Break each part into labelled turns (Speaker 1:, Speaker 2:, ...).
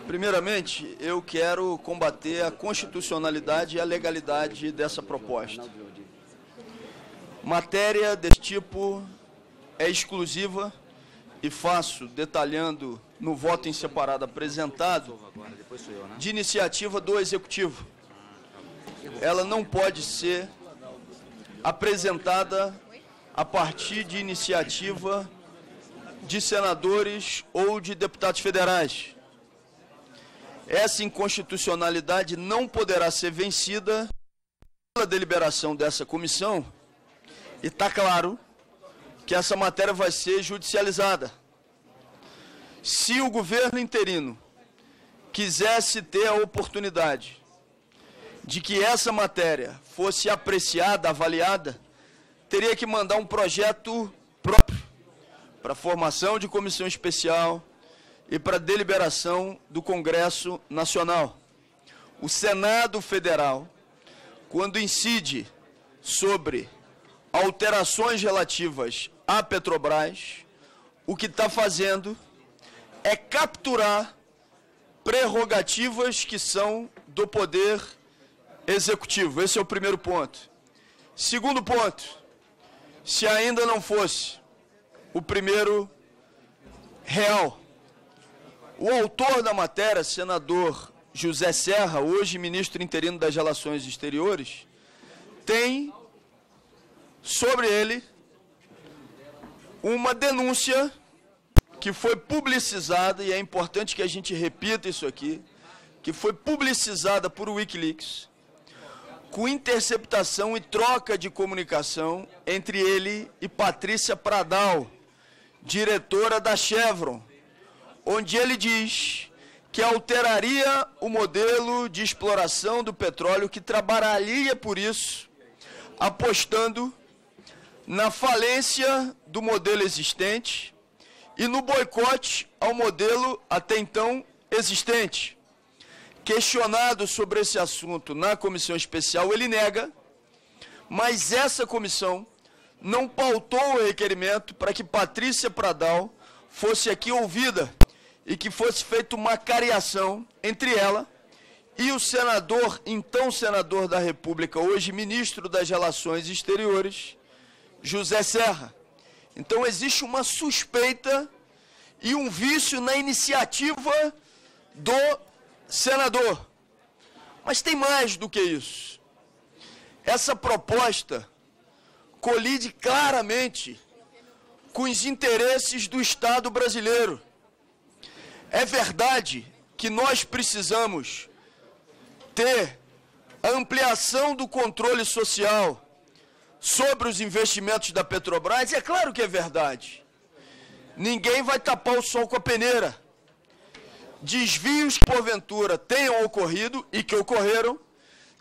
Speaker 1: Primeiramente, eu quero combater a constitucionalidade e a legalidade dessa proposta. Matéria desse tipo é exclusiva e faço, detalhando no voto em separado apresentado, de iniciativa do Executivo. Ela não pode ser apresentada a partir de iniciativa de senadores ou de deputados federais. Essa inconstitucionalidade não poderá ser vencida pela deliberação dessa comissão e está claro que essa matéria vai ser judicializada. Se o governo interino quisesse ter a oportunidade de que essa matéria fosse apreciada, avaliada, teria que mandar um projeto próprio para a formação de comissão especial e para a deliberação do Congresso Nacional. O Senado Federal, quando incide sobre alterações relativas à Petrobras, o que está fazendo é capturar prerrogativas que são do Poder Executivo. Esse é o primeiro ponto. Segundo ponto, se ainda não fosse o primeiro real, o autor da matéria, senador José Serra, hoje ministro interino das Relações Exteriores, tem sobre ele uma denúncia que foi publicizada, e é importante que a gente repita isso aqui, que foi publicizada por Wikileaks, com interceptação e troca de comunicação entre ele e Patrícia Pradal, diretora da Chevron, onde ele diz que alteraria o modelo de exploração do petróleo, que trabalharia por isso, apostando na falência do modelo existente e no boicote ao modelo até então existente. Questionado sobre esse assunto na comissão especial, ele nega, mas essa comissão não pautou o requerimento para que Patrícia Pradal fosse aqui ouvida e que fosse feita uma cariação entre ela e o senador, então senador da República, hoje ministro das Relações Exteriores, José Serra. Então existe uma suspeita e um vício na iniciativa do senador. Mas tem mais do que isso. Essa proposta colide claramente com os interesses do Estado brasileiro. É verdade que nós precisamos ter a ampliação do controle social sobre os investimentos da Petrobras. É claro que é verdade. Ninguém vai tapar o sol com a peneira. Desvios que porventura tenham ocorrido e que ocorreram,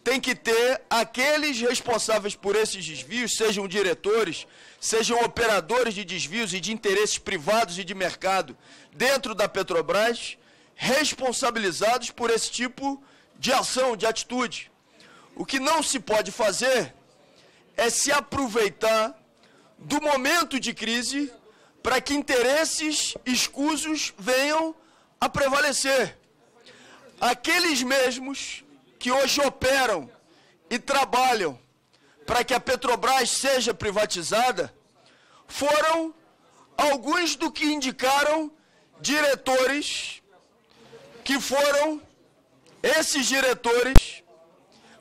Speaker 1: tem que ter aqueles responsáveis por esses desvios, sejam diretores, sejam operadores de desvios e de interesses privados e de mercado dentro da Petrobras, responsabilizados por esse tipo de ação, de atitude. O que não se pode fazer é se aproveitar do momento de crise para que interesses escusos venham a prevalecer. Aqueles mesmos que hoje operam e trabalham para que a Petrobras seja privatizada foram alguns do que indicaram diretores que foram esses diretores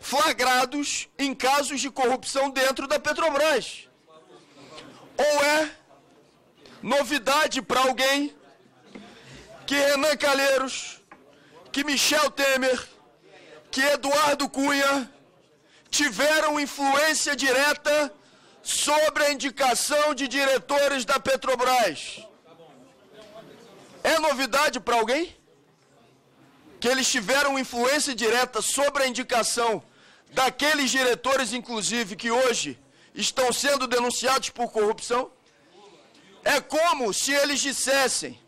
Speaker 1: flagrados em casos de corrupção dentro da Petrobras. Ou é novidade para alguém que Renan Calheiros, que Michel Temer, que Eduardo Cunha tiveram influência direta sobre a indicação de diretores da Petrobras? É novidade para alguém que eles tiveram influência direta sobre a indicação daqueles diretores, inclusive, que hoje estão sendo denunciados por corrupção? É como se eles dissessem,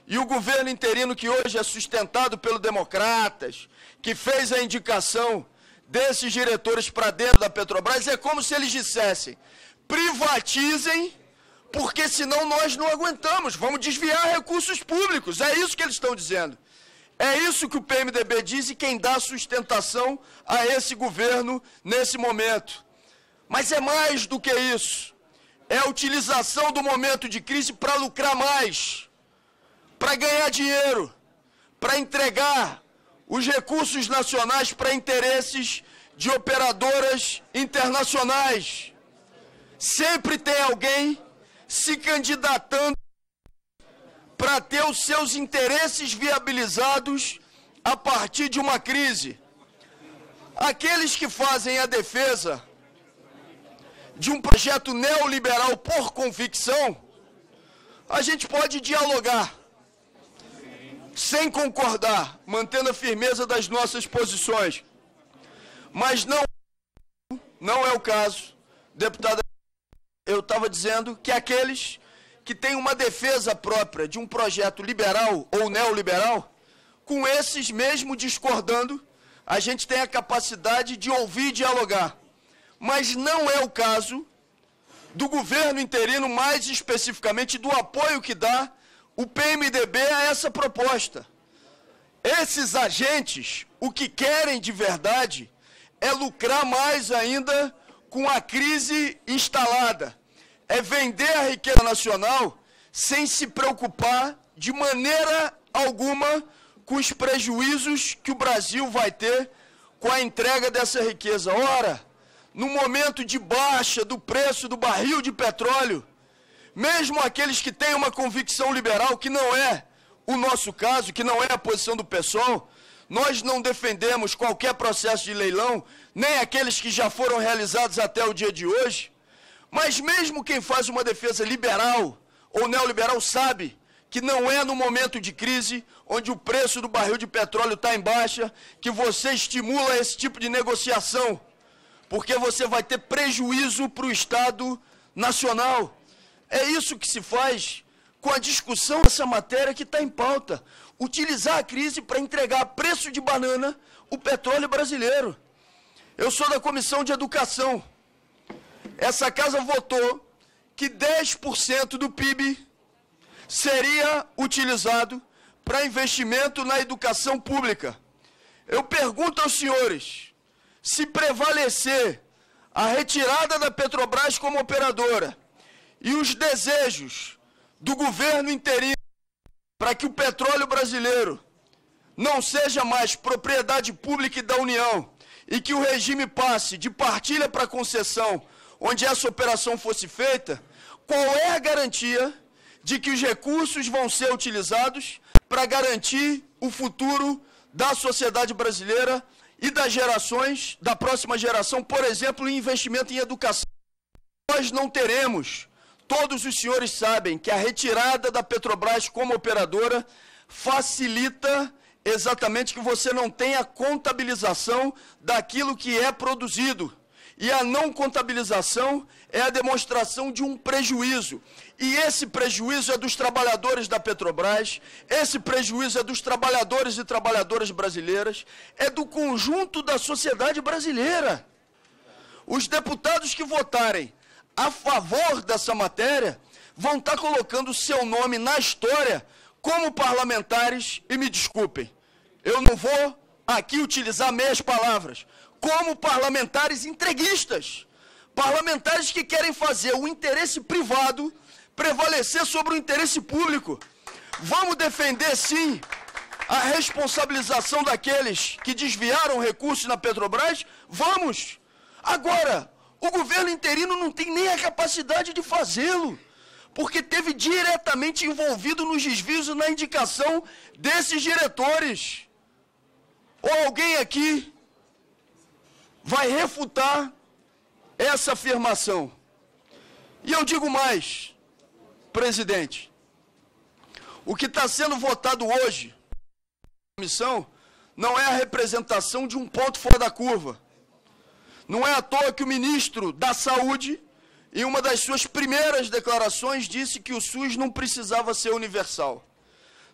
Speaker 1: e o governo interino, que hoje é sustentado pelos democratas, que fez a indicação desses diretores para dentro da Petrobras, é como se eles dissessem: privatizem, porque senão nós não aguentamos, vamos desviar recursos públicos. É isso que eles estão dizendo. É isso que o PMDB diz e quem dá sustentação a esse governo nesse momento. Mas é mais do que isso. É a utilização do momento de crise para lucrar mais, para ganhar dinheiro, para entregar os recursos nacionais para interesses de operadoras internacionais. Sempre tem alguém se candidatando para ter os seus interesses viabilizados a partir de uma crise. Aqueles que fazem a defesa de um projeto neoliberal por convicção, a gente pode dialogar, sem concordar, mantendo a firmeza das nossas posições. Mas não é o caso, deputada. Eu estava dizendo que aqueles que têm uma defesa própria de um projeto liberal ou neoliberal, com esses, mesmo discordando, a gente tem a capacidade de ouvir e dialogar. Mas não é o caso do governo interino, mais especificamente do apoio que dá o PMDB a essa proposta. Esses agentes, o que querem de verdade é lucrar mais ainda com a crise instalada. É vender a riqueza nacional sem se preocupar de maneira alguma com os prejuízos que o Brasil vai ter com a entrega dessa riqueza. Ora, no momento de baixa do preço do barril de petróleo, mesmo aqueles que têm uma convicção liberal, que não é o nosso caso, que não é a posição do PSOL, nós não defendemos qualquer processo de leilão, nem aqueles que já foram realizados até o dia de hoje, mas mesmo quem faz uma defesa liberal ou neoliberal sabe que não é no momento de crise, onde o preço do barril de petróleo está em baixa, que você estimula esse tipo de negociação, porque você vai ter prejuízo para o Estado Nacional. É isso que se faz com a discussão dessa matéria que está em pauta. Utilizar a crise para entregar a preço de banana o petróleo brasileiro. Eu sou da Comissão de Educação. Essa casa votou que 10% do PIB seria utilizado para investimento na educação pública. Eu pergunto aos senhores, se prevalecer a retirada da Petrobras como operadora e os desejos do governo interino para que o petróleo brasileiro não seja mais propriedade pública e da União e que o regime passe de partilha para concessão, onde essa operação fosse feita, qual é a garantia de que os recursos vão ser utilizados para garantir o futuro da sociedade brasileira e das gerações, da próxima geração, por exemplo, em investimento em educação? Nós não teremos. Todos os senhores sabem que a retirada da Petrobras como operadora facilita exatamente que você não tenha contabilização daquilo que é produzido. E a não contabilização é a demonstração de um prejuízo. E esse prejuízo é dos trabalhadores da Petrobras, esse prejuízo é dos trabalhadores e trabalhadoras brasileiras, é do conjunto da sociedade brasileira. Os deputados que votarem a favor dessa matéria vão estar colocando o seu nome na história como parlamentares, e me desculpem, eu não vou aqui utilizar meias palavras, como parlamentares entreguistas, parlamentares que querem fazer o interesse privado prevalecer sobre o interesse público. Vamos defender, sim, a responsabilização daqueles que desviaram recursos na Petrobras? Vamos! Agora, o governo interino não tem nem a capacidade de fazê-lo, porque teve diretamente envolvido nos desvios e na indicação desses diretores. Ou alguém aqui vai refutar essa afirmação? E eu digo mais, presidente, o que está sendo votado hoje na comissão não é a representação de um ponto fora da curva. Não é à toa que o ministro da Saúde, em uma das suas primeiras declarações, disse que o SUS não precisava ser universal.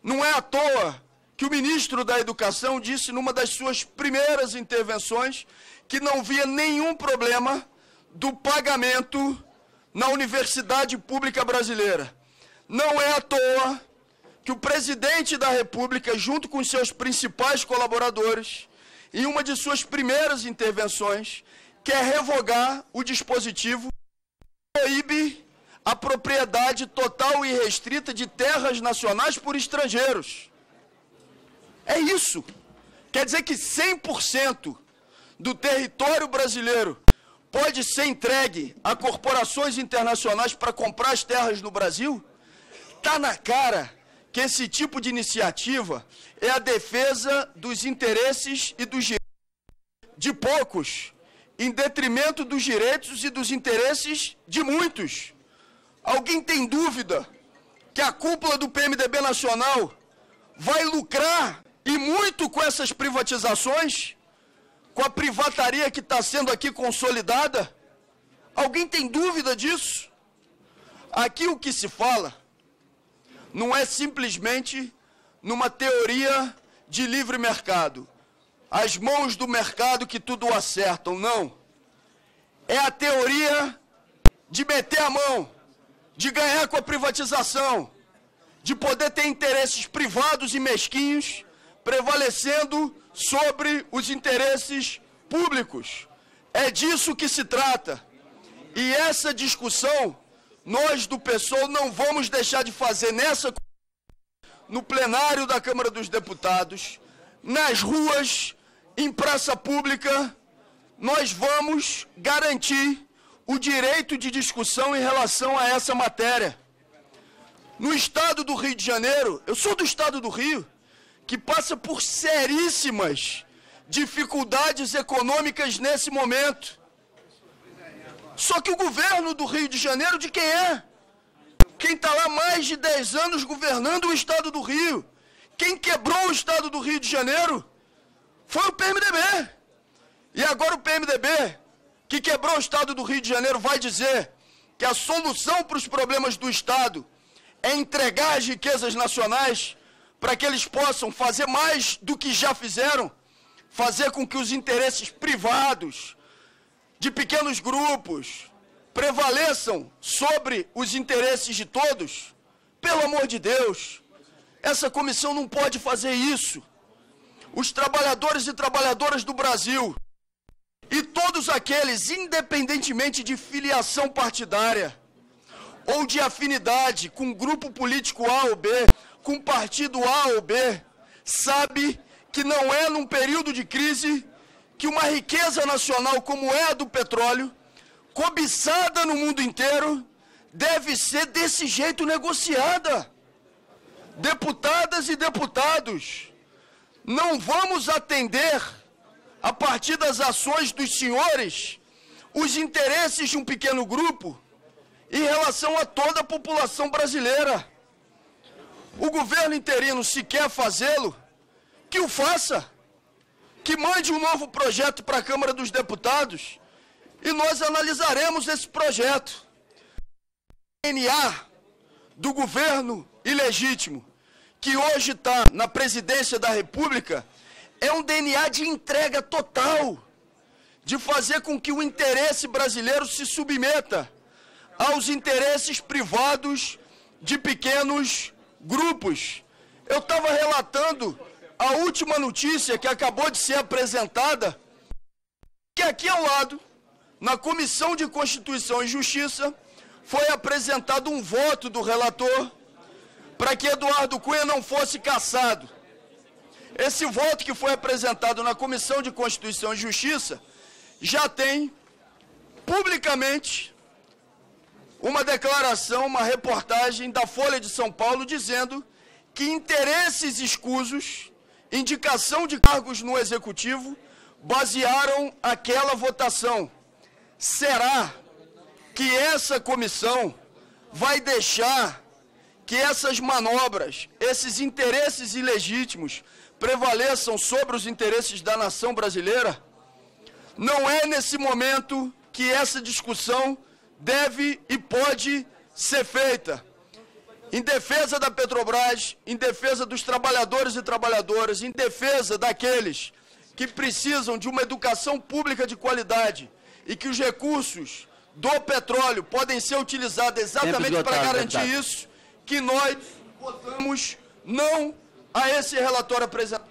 Speaker 1: Não é à toa que o ministro da Educação disse, numa das suas primeiras intervenções, que não via nenhum problema do pagamento na universidade pública brasileira. Não é à toa que o presidente da República, junto com seus principais colaboradores, em uma de suas primeiras intervenções, quer revogar o dispositivo que proíbe a propriedade total e restrita de terras nacionais por estrangeiros. É isso. Quer dizer que 100% do território brasileiro pode ser entregue a corporações internacionais para comprar as terras no Brasil? Está na cara que esse tipo de iniciativa é a defesa dos interesses e dos direitos de poucos, em detrimento dos direitos e dos interesses de muitos. Alguém tem dúvida que a cúpula do PMDB nacional vai lucrar e muito com essas privatizações? Com a privataria que está sendo aqui consolidada? Alguém tem dúvida disso? Aqui o que se fala não é simplesmente numa teoria de livre mercado. As mãos do mercado que tudo acertam, não. É a teoria de meter a mão, de ganhar com a privatização, de poder ter interesses privados e mesquinhos prevalecendo sobre os interesses públicos. É disso que se trata. E essa discussão, nós do PSOL não vamos deixar de fazer no plenário da Câmara dos Deputados, nas ruas, em praça pública. Nós vamos garantir o direito de discussão em relação a essa matéria. No estado do Rio de Janeiro, eu sou do estado do Rio, que passa por seríssimas dificuldades econômicas nesse momento. Só que o governo do Rio de Janeiro, de quem é? Quem está lá há mais de 10 anos governando o estado do Rio, quem quebrou o estado do Rio de Janeiro, foi o PMDB. E agora o PMDB, que quebrou o estado do Rio de Janeiro, vai dizer que a solução para os problemas do estado é entregar as riquezas nacionais para que eles possam fazer mais do que já fizeram, fazer com que os interesses privados de pequenos grupos prevaleçam sobre os interesses de todos. Pelo amor de Deus, essa comissão não pode fazer isso. Os trabalhadores e trabalhadoras do Brasil, e todos aqueles, independentemente de filiação partidária ou de afinidade com grupo político A ou B, com partido A ou B, sabe que não é num período de crise que uma riqueza nacional como é a do petróleo, cobiçada no mundo inteiro, deve ser desse jeito negociada. Deputadas e deputados, não vamos atender, a partir das ações dos senhores, os interesses de um pequeno grupo em relação a toda a população brasileira. O governo interino, se quer fazê-lo, que o faça, que mande um novo projeto para a Câmara dos Deputados e nós analisaremos esse projeto. O DNA do governo ilegítimo, que hoje está na presidência da República, é um DNA de entrega total, de fazer com que o interesse brasileiro se submeta aos interesses privados de pequenos grupos. Eu estava relatando a última notícia que acabou de ser apresentada, que aqui ao lado, na Comissão de Constituição e Justiça, foi apresentado um voto do relator para que Eduardo Cunha não fosse cassado. Esse voto que foi apresentado na Comissão de Constituição e Justiça já tem publicamente uma declaração, uma reportagem da Folha de São Paulo dizendo que interesses escusos, indicação de cargos no Executivo, basearam aquela votação. Será que essa comissão vai deixar que essas manobras, esses interesses ilegítimos, prevaleçam sobre os interesses da nação brasileira? Não é nesse momento que essa discussão deve e pode ser feita. Em defesa da Petrobras, em defesa dos trabalhadores e trabalhadoras, em defesa daqueles que precisam de uma educação pública de qualidade e que os recursos do petróleo podem ser utilizados exatamente para garantir isso, que nós votamos não a esse relatório apresentado.